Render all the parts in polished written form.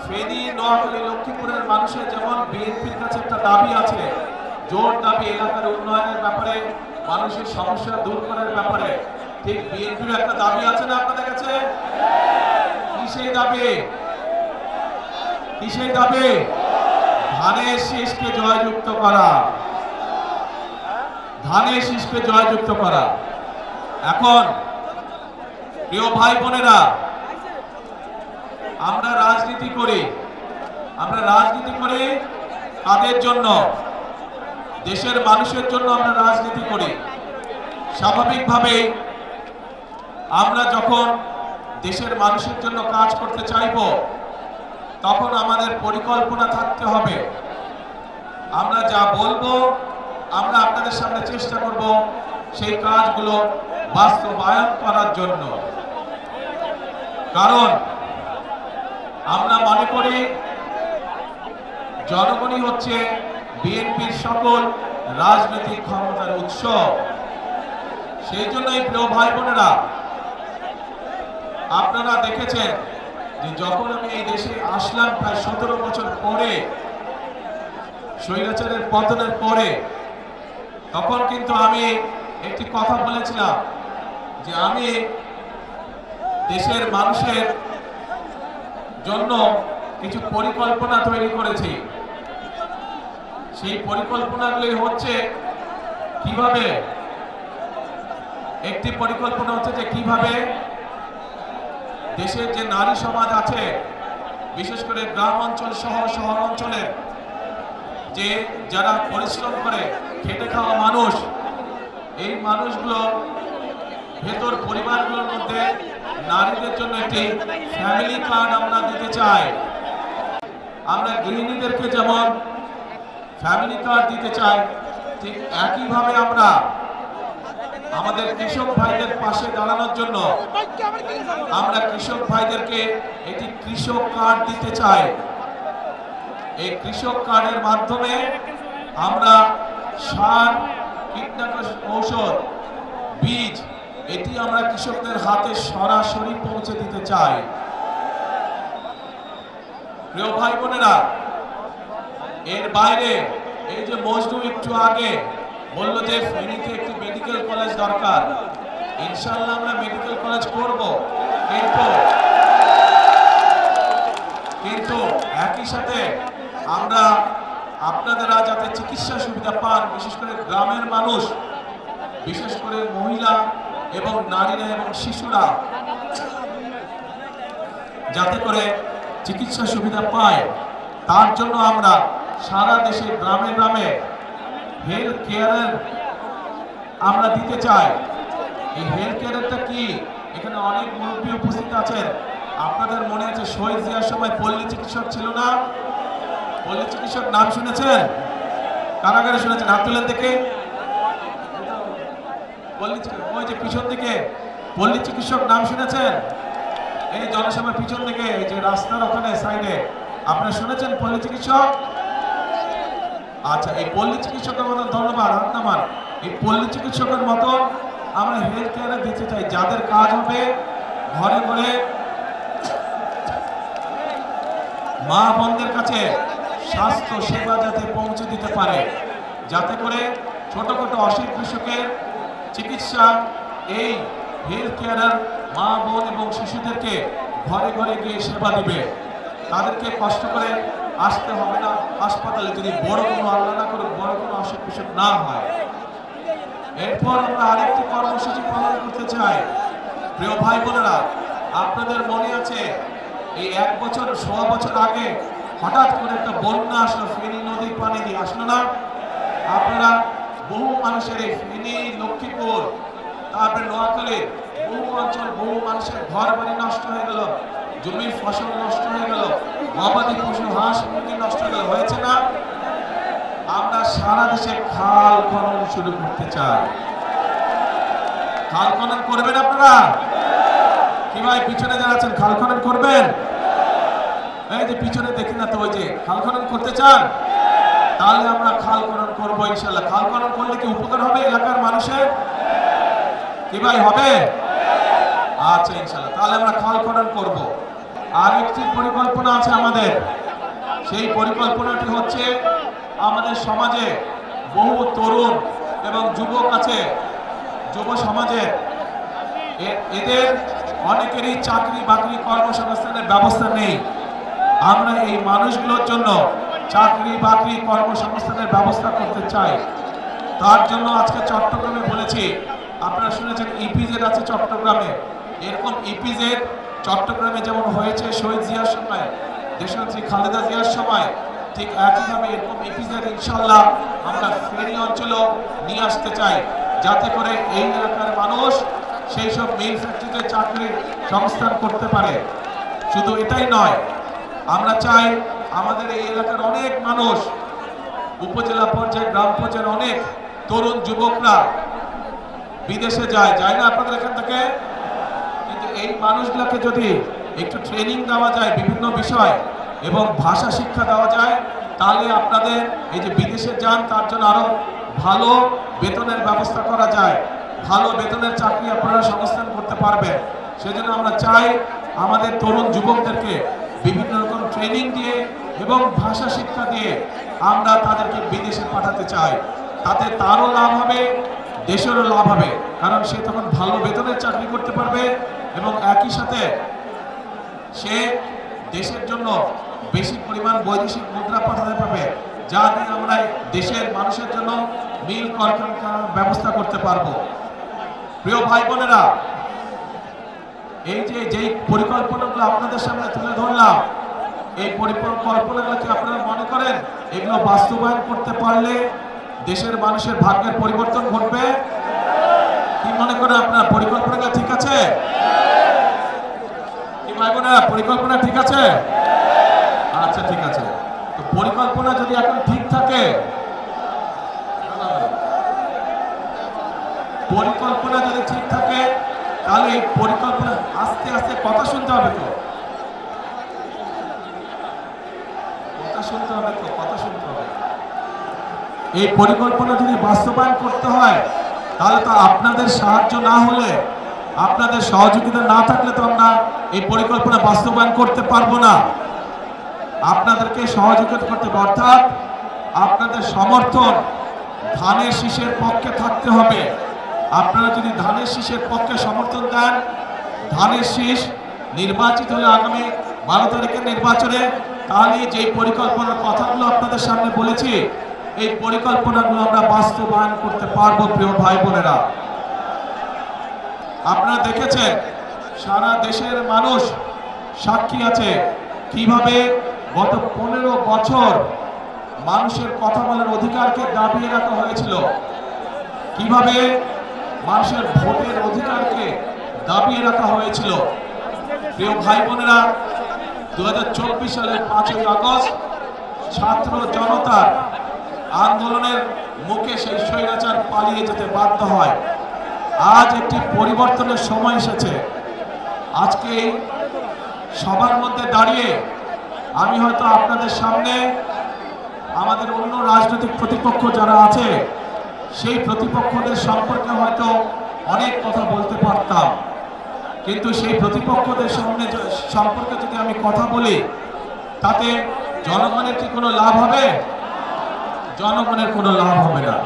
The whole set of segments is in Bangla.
ফেনী, নোয়াখালী, লক্ষ্মীপুরের মানুষের যেমন বিএনপির কাছে একটা দাবি আছে, জোর দাবি এলাকার উন্নয়নের ব্যাপারে, মানুষের সমস্যা দূর করার ব্যাপারে, ঠিক বিএনপির একটা দাবি আছে না আপনাদের কাছে? কি সেই দাবি? কি সেই দাবি? ধানের শীষকে জয়যুক্ত করা, ধানের শীষকে জয়যুক্ত করা। এখন প্রিয় ভাই বোনেরা, আমরা রাজনীতি করি কাদের জন্য? দেশের মানুষের জন্য আমরা রাজনীতি করি। স্বাভাবিকভাবে আমরা যখন দেশের মানুষের জন্য কাজ করতে চাইব, তখন আমাদের পরিকল্পনা থাকতে হবে। আমরা যা বলবো, আমরা আপনাদের সামনে চেষ্টা করব সেই কাজগুলো বাস্তবায়ন করার জন্য। কারণ আমরা মনে করি জনগণই হচ্ছে বিএনপির সকল রাজনৈতিক ক্ষমতার উৎস। সেই জন্যই প্রিয় ভাই বোনেরা, আপনারা দেখেছেন যে যখন আমি এই দেশে আসলাম প্রায় 17 বছর পরে, স্বৈরাচারের পতনের পরে, তখন কিন্তু আমি একটি কথা বলেছিলাম যে আমি দেশের মানুষের জন্য কিছু পরিকল্পনা তৈরি করেছি। সেই পরিকল্পনাগুলি হচ্ছে কিভাবে, একটি পরিকল্পনা হচ্ছে যে কিভাবে দেশের যে নারী সমাজ আছে, বিশেষ করে গ্রাম অঞ্চল সহ শহর অঞ্চলের যে যারা পরিশ্রম করে খেটে খাওয়া মানুষ, এই মানুষগুলো ভেতর পরিবারগুলোর মধ্যে নারীদের জন্য একটি ফ্যামিলি কার্ড আমরা দিতে চাই। আমরা গৃহিণীদেরকে যেমন ফ্যামিলি কার্ড দিতে চাই, ঠিক একইভাবে আমরা আমাদের কৃষক ভাইদের পাশে দাঁড়ানোর জন্য আমরা কৃষক ভাইদেরকে একটি কৃষক কার্ড দিতে চাই। এই কৃষক কার্ডের মাধ্যমে আমরা সার, কীটনাশক ঔষধ, বীজ এটি আমরা কৃষকদের হাতে সরাসরি পৌঁছে দিতে চাই। প্রিয় ভাই বোনেরা, এর বাইরে এই যে মজনু একটু আগে বললো যে ফেনীতে একটি মেডিকেল কলেজ দরকার, ইনশাআল্লাহ আমরা মেডিকেল কলেজ করব, কিন্তু একই সাথে আমরা আপনারা যাতে চিকিৎসা সুবিধা পান, বিশেষ করে গ্রামের মানুষ, বিশেষ করে মহিলা এবং নারীরা এবং শিশুরা যাতে করে চিকিৎসা সুবিধা পায়, তার জন্য আমরা সারা দেশে গ্রামে গ্রামে হেলথ কেয়ারের আমরা দিতে চাই। এই হেলথ কেয়ারটা কি? এখানে অনেক মুরব্বী উপস্থিত আছেন। আপনাদের মনে আছে শহীদ জিয়ার সময় পল্লী চিকিৎসক ছিল না? পল্লী চিকিৎসক নাম শুনেছেন? কারাগারে শুনেছেন? হাত তুলেন দেখে। ওই যে পিছন দিকে পল্লী চিকিৎসক নাম শুনেছেন? এই জনসভার পিছন দিকে যে রাস্তার ওখানে সাইডে আপনারা শুনেছেন পল্লী চিকিৎসক? আচ্ছা, এই পল্লী চিকিৎসকের মতন, ধন্যবাদ, হাত নামান। এই পল্লী চিকিৎসকের মতন আমরা হেলথ কেয়ারে দিতে চাই, যাদের কাজ হবে ঘরে ঘরে মা বোনদের কাছে স্বাস্থ্য সেবা যাতে পৌঁছে দিতে পারে, যাতে করে ছোটখাটো অসুখ বিসুখের চিকিৎসা এই হেলথ কেয়ারের মা বোন এবং শিশুদেরকে ঘরে ঘরে গিয়ে সেবা দিবে। তাদেরকে কষ্ট করে আসতে হবে না হাসপাতালে, যদি বড় কোনো, আল্লাহ না করুক, বড় কোনো অসুখ বিসুখ না হয়। এরপর আমরা আরেকটি কর্মসূচি পালন করতে চাই। প্রিয় ভাই বোনেরা, আপনাদের মনে আছে এই 1 বছর, 1.25 বছর আগে হঠাৎ করে একটা বন্যা আসলো, ফেনী নদীর পানি দিয়ে আসলো না? আপনারা বহু মানুষের এই ফেনী, লক্ষ্মীপুর, তারপরে নোয়াখালী বহু অঞ্চল, বহু মানুষের ঘর বাড়ি নষ্ট হয়ে গেল, জমির ফসল নষ্ট হয়ে গেল, গবাদি পশু, হাঁস মুরগি নষ্ট হয়ে গেল, হয়েছে না? আমরা সারা দেশে খাল খনন শুরু করতে চাই। খাল খনন করবেন আপনারা? কি ভাই পিছনে যারা আছেন খাল খনন করবেন? এই যে পিছনে দেখি না তো, ওই যে খাল খনন করতে চান? তাহলে আমরা খাল খনন করবো ইনশাল্লাহ। খাল খনন করলে কি উপকার হবে এলাকার মানুষের? কি ভাই হবে? আচ্ছা ইনশাল্লাহ, তাহলে আমরা খাল খনন করব। আরেকটি পরিকল্পনা আছে আমাদের। সেই পরিকল্পনাটি হচ্ছে আমাদের সমাজে বহু তরুণ এবং যুবক আছে, যুব সমাজে এদের অনেকেরই চাকরি বাকরি কর্মসংস্থানের ব্যবস্থা নেই। আমরা এই মানুষগুলোর জন্য চাকরি বাকরি কর্মসংস্থানের ব্যবস্থা করতে চাই। তার জন্য আজকে চট্টগ্রামে বলেছি, আপনারা শুনেছেন ইপিজেড আছে চট্টগ্রামে। এরকম ইপিজেড চট্টগ্রামে যেমন হয়েছে শহীদ জিয়ার সময়, দেশনেত্রী খালেদা জিয়ার সময়, ঠিক একইভাবে এরকম ইপিজেড ইনশাল্লাহ আমরা ফেনী অঞ্চলেও নিয়ে আসতে চাই, যাতে করে এই এলাকার মানুষ সেই সব মিল ফ্যাক্টরিতে চাকরির সংস্থান করতে পারে। শুধু এটাই নয়, আমরা চাই আমাদের এই এলাকার অনেক মানুষ, উপজেলা পর্যায়ে গ্রাম পর্যায়ের অনেক তরুণ যুবকরা বিদেশে যায় না আপনাদের এখান থেকে। কিন্তু এই মানুষগুলোকে যদি একটু ট্রেনিং দেওয়া যায় বিভিন্ন বিষয় এবং ভাষা শিক্ষা দেওয়া যায়, তাহলে আপনাদের এই যে বিদেশে যান তার জন্য আরো ভালো বেতনের ব্যবস্থা করা যায়, ভালো বেতনের চাকরি আপনারা সংস্থান করতে পারবেন। সেজন্য আমরা চাই আমাদের তরুণ যুবকদেরকে বিভিন্ন রকম ট্রেনিং দিয়ে এবং ভাষা শিক্ষা দিয়ে আমরা তাদেরকে বিদেশে পাঠাতে চাই। তাতে তারও লাভ হবে, দেশেরও লাভ হবে, কারণ সে তখন ভালো বেতনের চাকরি করতে পারবে এবং একই সাথে সে দেশের জন্য বেশি পরিমাণ বৈদেশিক মুদ্রা পাঠাতে পারবে, যা দিয়ে আমরা দেশের মানুষের জন্য মিল কলকারখানার ব্যবস্থা করতে পারবো। প্রিয় ভাই বোনেরা, এই যেই পরিকল্পনাগুলো আপনাদের সামনে তুলে ধরলাম, এই পরিকল্পনাগুলোকে আপনারা মনে করেন এগুলো বাস্তবায়ন করতে পারলে দেশের মানুষের ভাগ্যের পরিবর্তন ঘটবে? কি মনে করেন আপনারা? পরিকল্পনাগুলো ঠিক আছে? কি ভাই বোনেরা, পরিকল্পনা ঠিক আছে? আচ্ছা, ঠিক আছে। তো পরিকল্পনা যদি এখন ঠিক থাকে, পরিকল্পনা যদি ঠিক থাকে, তাহলে এই পরিকল্পনা আস্তে আস্তে কথা শুনতে হবে তো, কথা শুনতে হবে তো, কথা শুনতে হবে। এই পরিকল্পনা যদি বাস্তবায়ন করতে হয়, তাহলে তো আপনাদের সাহায্য না হলে, আপনাদের সহযোগিতা না থাকলে তো আমরা এই পরিকল্পনা বাস্তবায়ন করতে পারবো না। আপনাদেরকে সহযোগিতা করতে হবে, অর্থাৎ আপনাদের সমর্থন ধানের শীষের পক্ষে থাকতে হবে। আপনারা যদি ধানের শীষের পক্ষে সমর্থন দেন, ধানের শীষ নির্বাচিত হলে আগামী 12 তারিখের নির্বাচনে, তাহলে যেই পরিকল্পনার কথাগুলো আপনাদের সামনে বলেছি, এই পরিকল্পনাগুলো আমরা বাস্তবায়ন করতে পারবো। প্রিয় ভাই বোনেরা, আপনারা দেখেছেন সারা দেশের মানুষ সাক্ষী আছে কিভাবে গত 15 বছর মানুষের কথা বলার অধিকারকে দাবিয়ে রাখা হয়েছিল, কিভাবে মানুষের ভোটের অধিকারকে দাবিয়ে রাখা হয়েছিল। প্রিয় ভাই বোনেরা, 2024 সালের 5ই আগস্ট ছাত্র জনতার আন্দোলনের মুখে সেই স্বৈরাচার পালিয়ে যেতে বাধ্য হয়। আজ একটি পরিবর্তনের সময় এসেছে। আজকে সবার মধ্যে দাঁড়িয়ে আমি হয়তো আপনাদের সামনে আমাদের অন্য রাজনৈতিক প্রতিপক্ষ যারা আছে সেই প্রতিপক্ষদের সম্পর্কে হয়তো অনেক কথা বলতে পারতাম, কিন্তু সেই প্রতিপক্ষদের সম্পর্কে যদি আমি কথা বলি, তাতে জনগণের কি কোনো লাভ হবে? জনগণের কোনো লাভ হবে না।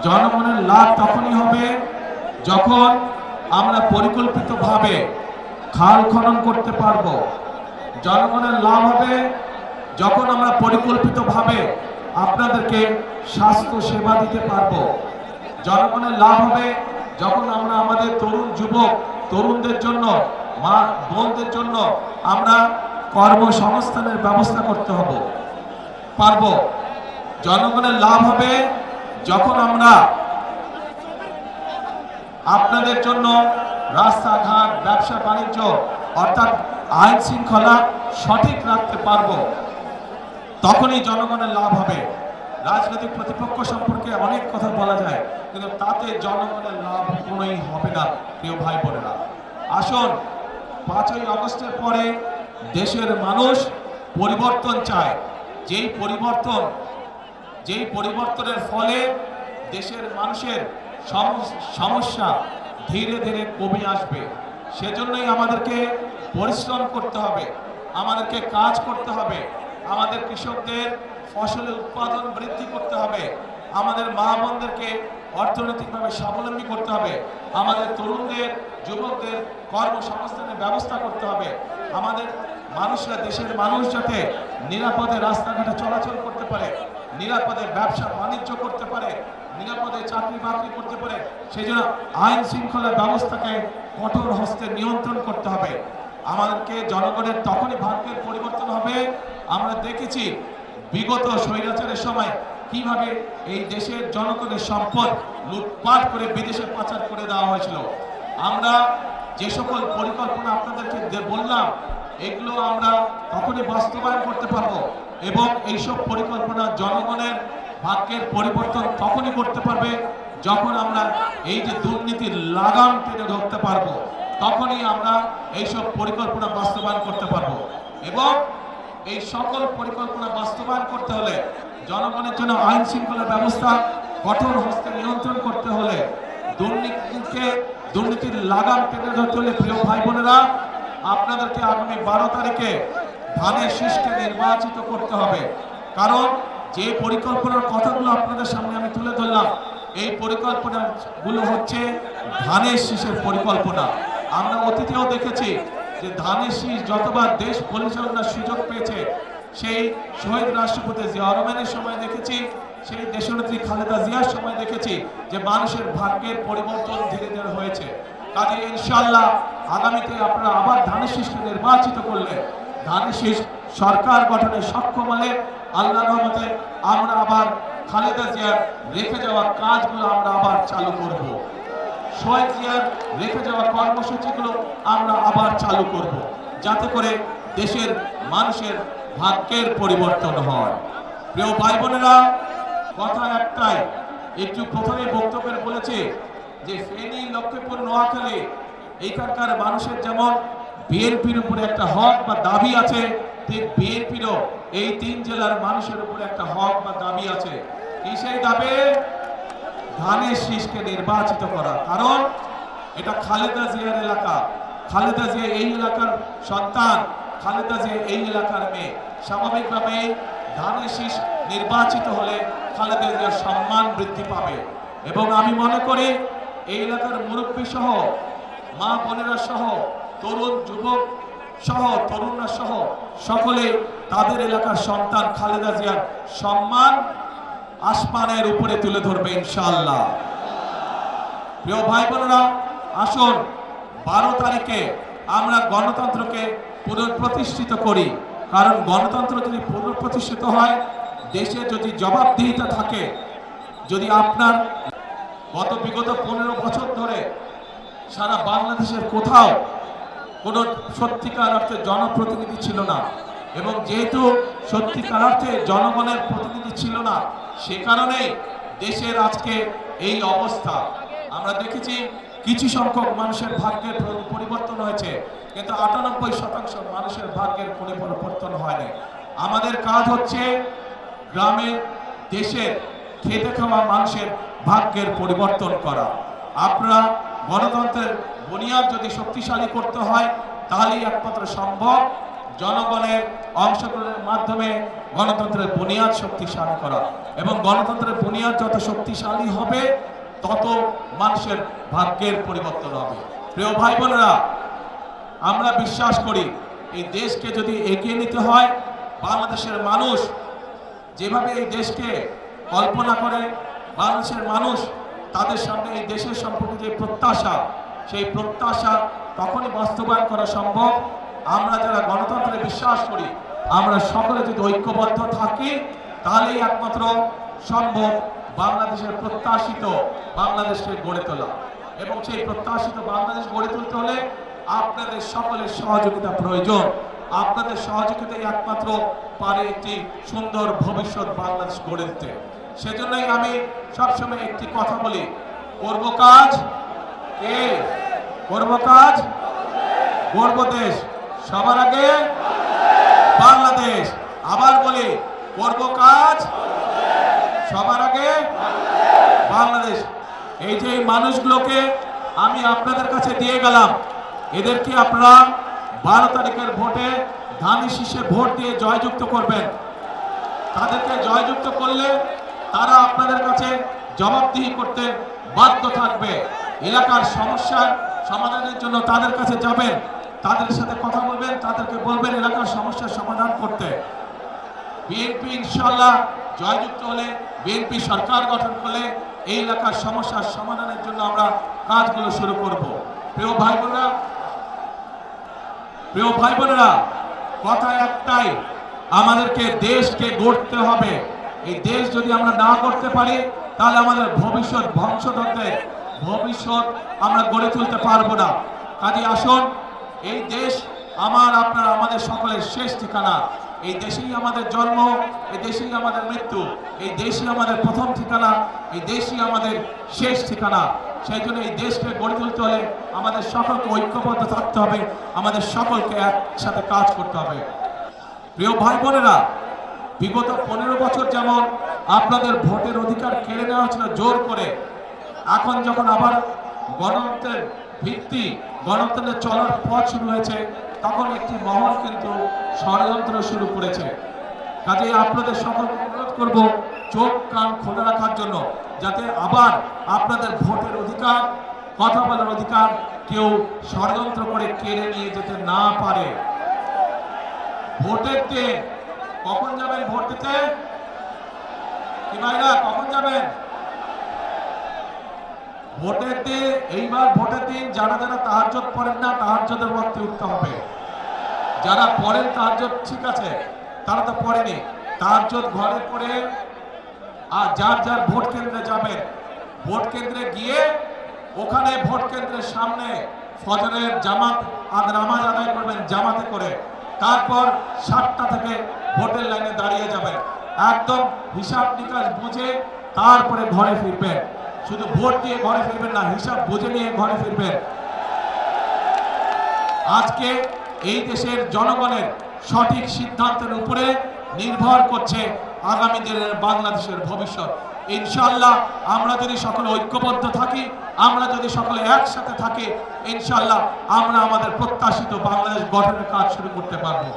জনগণের লাভ তখনই হবে যখন আমরা পরিকল্পিতভাবে খাল খনন করতে পারবো। জনগণের লাভ হবে যখন আমরা পরিকল্পিতভাবে আপনাদেরকে স্বাস্থ্য সেবা দিতে পারবো। জনগণের লাভ হবে যখন আমরা আমাদের তরুণ যুবক তরুণদের জন্য, মা বোনদের জন্য আমরা কর্মসংস্থানের ব্যবস্থা করতে পারবো। জনগণের লাভ হবে যখন আমরা আপনাদের জন্য রাস্তাঘাট, ব্যবসা বাণিজ্য অর্থাৎ আইন শৃঙ্খলা সঠিক রাখতে পারবো, তখনই জনগণের লাভ হবে। রাজনৈতিক প্রতিপক্ষ সম্পর্কে অনেক কথা বলা যায়, কিন্তু তাতে জনগণের লাভ কোনোই হবে না। প্রিয় ভাই বোনেরা, আসুন 5ই আগস্টের পরে দেশের মানুষ পরিবর্তন চায়। যেই পরিবর্তনের ফলে দেশের মানুষের সমস্যা ধীরে ধীরে কমে আসবে। সেজন্যই আমাদেরকে পরিশ্রম করতে হবে, আমাদেরকে কাজ করতে হবে, আমাদের কৃষকদের ফসলের উৎপাদন বৃদ্ধি করতে হবে, আমাদের মা বোনদেরকে অর্থনৈতিকভাবে স্বাবলম্বী করতে হবে, আমাদের তরুণদের যুবকদের কর্মসংস্থানের ব্যবস্থা করতে হবে, আমাদের মানুষরা দেশের মানুষ যাতে নিরাপদে রাস্তাঘাটে চলাচল করতে পারে, নিরাপদে ব্যবসা বাণিজ্য করতে পারে, নিরাপদে চাকরি বাকরি করতে পারে, সেই জন্য আইন শৃঙ্খলা ব্যবস্থাকে কঠোর হস্তে নিয়ন্ত্রণ করতে হবে। আমাদেরকে জনগণের তখনই ভাগ্যের পরিবর্তন হবে। আমরা দেখেছি বিগত স্বৈরাচারের সময় কিভাবে এই দেশের জনগণের সম্পদ লুটপাট করে বিদেশে পাচার করে দেওয়া হয়েছিল। আমরা যে সকল পরিকল্পনা আপনাদেরকে বললাম, এগুলো আমরা তখনই বাস্তবায়ন করতে পারবো এবং এইসব পরিকল্পনা জনগণের ভাগ্যের পরিবর্তন তখনই করতে পারবে যখন আমরা এই যে দুর্নীতির লাগাম টেনে ধরতে পারবো, তখনই আমরা এইসব পরিকল্পনা বাস্তবায়ন করতে পারবো। এবং এই সকল পরিকল্পনা বাস্তবায়ন করতে হলে জনগণের জন্য আইন শৃঙ্খলা ব্যবস্থা কঠোর হস্তে নিয়ন্ত্রণ করতে হলে, দুর্নীতির লাগাম টেনে ধরতে হলে প্রিয় ভাই বোনেরা, আপনাদেরকে আগামী 12 তারিখে ধানের শীষকে নির্বাচিত করতে হবে। কারণ যে পরিকল্পনার কথাগুলো আপনাদের সামনে আমি তুলে ধরলাম, এই পরিকল্পনাগুলো হচ্ছে ধানের শীষের পরিকল্পনা। আমরা অতীতেও দেখেছি যে ধানের শীষ যতবার দেশ পরিচালনার সুযোগ পেয়েছে, সেই শহীদ রাষ্ট্রপতি জিয়া রহমানের সময় দেখেছি, সেই দেশনেত্রী খালেদা জিয়ার সময় দেখেছি যে মানুষের ভাগ্যের পরিবর্তন ধীরে ধীরে হয়েছে। কাজে ইনশাআল্লাহ আগামীতে আপনারা আবার ধানের শীষকে নির্বাচিত করলে ধানের শীষ সরকার গঠনে সক্ষম হলে আল্লাহর রহমতে আমরা আবার খালেদা জিয়ার রেখে যাওয়া কাজগুলো আমরা আবার চালু করব। শহীদ জিয়ার রেখে যাওয়া কর্মসূচিগুলো আমরা আবার চালু করব, যাতে করে দেশের মানুষের ভাগ্যের পরিবর্তন হয়। প্রিয় ভাই বোনেরা, কথা একটাই, একটু প্রথমে বক্তব্যের বলেছে যে ফেনী, লক্ষ্মীপুর, নোয়াখালী এইখানকার মানুষের যেমন বিএনপির উপরে একটা হক বা দাবি আছে, ঠিক বিএনপিরও এই 3 জেলার মানুষের উপরে একটা হক বা দাবি আছে। কি সেই দাবি? ধানের শীষকে নির্বাচিত করা। কারণ এটা খালেদা জিয়ার এলাকা, খালেদা জিয়া এই এলাকার সন্তান, খালেদা জিয়া এই এলাকার মেয়ে। স্বাভাবিকভাবে ধানের শীষ নির্বাচিত হলে খালেদা জিয়ার সম্মান বৃদ্ধি পাবে এবং আমি মনে করি এই এলাকার মুরব্বী সহ, মা বোনেরা সহ, তরুণ যুবক সহ, তরুণরা সহ সকলে তাদের এলাকার সন্তান খালেদা জিয়ার সম্মান আসমানের উপরে তুলে ধরবে ইনশাআল্লাহ। প্রিয় ভাই বোনেরা, আসুন 12 তারিখে আমরা গণতন্ত্রকে পুনঃপ্রতিষ্ঠিত করি। কারণ গণতন্ত্র যদি পুনঃপ্রতিষ্ঠিত হয়, দেশে যদি জবাবদিহিতা থাকে, যদি আপনার বিগত 15 বছর ধরে সারা বাংলাদেশের কোথাও কোনো সত্যিকার অর্থে জনপ্রতিনিধি ছিল না, এবং যেহেতু সত্যিকার অর্থে জনগণের প্রতিনিধি ছিল না, সে কারণে দেশের আজকে এই অবস্থা। আমরা দেখেছি কিছু সংখ্যক মানুষের ভাগ্যের পরিবর্তন হয়েছে, কিন্তু 98% মানুষের ভাগ্যের পরিবর্তন হয়নি। আমাদের কাজ হচ্ছে গ্রামের, দেশের খেটে খাওয়া মানুষের ভাগ্যের পরিবর্তন করা। আপনারা গণতন্ত্রের বুনিয়াদ যদি শক্তিশালী করতে হয়, তাহলেই একমাত্র সম্ভব জনগণের অংশগ্রহণের মাধ্যমে গণতন্ত্রের বুনিয়াদ শক্তিশালী করা। এবং গণতন্ত্রের বুনিয়াদ যত শক্তিশালী হবে, তত মানুষের ভাগ্যের পরিবর্তন হবে। প্রিয় ভাই বোনেরা, আমরা বিশ্বাস করি এই দেশকে যদি এগিয়ে নিতে হয়, বাংলাদেশের মানুষ যেভাবে এই দেশকে কল্পনা করে, বাংলাদেশের মানুষ তাদের সামনে এই দেশের সম্পর্কে যে প্রত্যাশা, সেই প্রত্যাশা তখনই বাস্তবায়ন করা সম্ভব আমরা যারা গণতন্ত্রে বিশ্বাস করি, আমরা সকলে যদি ঐক্যবদ্ধ থাকি, তাহলেই একমাত্র সম্ভব বাংলাদেশের প্রত্যাশিত বাংলাদেশকে গড়ে তোলা। এবং সেই প্রত্যাশিত বাংলাদেশ গড়ে তুলতে হলে আপনাদের সকলের সহযোগিতা প্রয়োজন। আপনাদের সহযোগিতাই একমাত্র পারে একটি সুন্দর ভবিষ্যৎ বাংলাদেশ গড়ে দিতে। সেজন্যই আমি সবসময় একটি কথা বলি, করব কাজ, কে করব কাজ, গড়ব দেশ, সবার আগে বাংলাদেশ। আবার বলি, করব কাজ, সবার আগে বাংলাদেশ। এই যে মানুষগুলোকে আমি আপনাদের কাছে দিয়ে গেলাম, এদেরকে আপনারা 12 তারিখের ভোটে ধানের শীষে ভোট দিয়ে জয়যুক্ত করবেন। তাদেরকে জয়যুক্ত করলে তারা আপনাদের কাছে জবাবদিহি করতে বাধ্য থাকবে। এলাকার সমস্যার সমাধানের জন্য তাদের কাছে যাবেন, তাদের সাথে কথা বলবেন, তাদেরকে বলবেন এলাকার সমস্যার সমাধান করতে। বিএনপি ইনশাআল্লাহ জয়যুক্ত হলে, বিএনপি সরকার গঠন করলে এই এলাকার সমস্যার সমাধানের জন্য আমরা কাজগুলো শুরু করব। প্রিয় ভাই বোনেরা, কথা একটাই, আমাদেরকে দেশকে গড়তে হবে। এই দেশ যদি আমরা না করতে পারি তাহলে আমাদের ভবিষ্যৎ বংশধরদের ভবিষ্যৎ আমরা গড়ে তুলতে পারবো না। কাজে আসুন, এই দেশ আপনার আমাদের সকলের শেষ ঠিকানা। এই দেশেই আমাদের জন্ম, এই দেশেই আমাদের মৃত্যু, এই দেশই আমাদের প্রথম ঠিকানা, এই দেশই আমাদের শেষ ঠিকানা। সেই জন্য এই দেশকে গড়ে তুলতে হলে আমাদের সকলকে ঐক্যবদ্ধ থাকতে হবে, আমাদের সকলকে একসাথে কাজ করতে হবে। প্রিয় ভাই বোনেরা, বিগত 15 বছর যেমন আপনাদের ভোটের অধিকার কেড়ে নেওয়া হয়েছিল জোর করে, এখন যখন আবার গণতন্ত্রের ভিত্তি, গণতন্ত্রের চলার পথ শুরু হয়েছে, তখন একটি মহল কিন্তু ষড়যন্ত্র শুরু করেছে। কাজে আপনাদের সকলকে অনুরোধ করব চোখ কান খোলা রাখার জন্য, যাতে আবার আপনাদের ভোটের অধিকার, কথা বলার অধিকার কেউ ষড়যন্ত্র করে কেড়ে নিয়ে যেতে না পারে। ভোটের দিন কখন যাবেন ভোট দিতে? কি ভাইরা, কখন যাবেন ভোটের দিন? এইবার ভোটের দিন যারা যারা তাহাজ্জুদ পড়েন না, তাহাজ্জুদের ওয়াক্তে উঠতে হবে। যারা পড়েন তাহাজ্জুদ ঠিক আছে, তারা তো পড়েনি, তাহাজ্জুদ ঘরে পড়ে আর যার যার ভোট কেন্দ্রে যাবেন। ভোট কেন্দ্রে গিয়ে ওখানে ভোট কেন্দ্রের সামনে ফজরের জামাত নামাজ আদায় করবেন জামাতে করে। তারপর 7টা থেকে ভোটের লাইনে দাঁড়িয়ে যাবেন, একদম হিসাব নিকাশ বুঝে তারপরে ঘরে ফিরবেন। শুধু ভোট দিয়ে ঘরে ফিরবেন না, হিসাব বুঝে নিয়ে ঘরে ফিরবেন। আজকে এই দেশের জনগণের সঠিক সিদ্ধান্তের উপরে নির্ভর করছে আগামী দিনের বাংলাদেশের ভবিষ্যৎ। ইনশাআল্লাহ আমরা যদি সকলে ঐক্যবদ্ধ থাকি, আমরা যদি সকলে একসাথে থাকি, ইনশাআল্লাহ আমরা আমাদের প্রত্যাশিত বাংলাদেশ গঠনের কাজ শুরু করতে পারবো।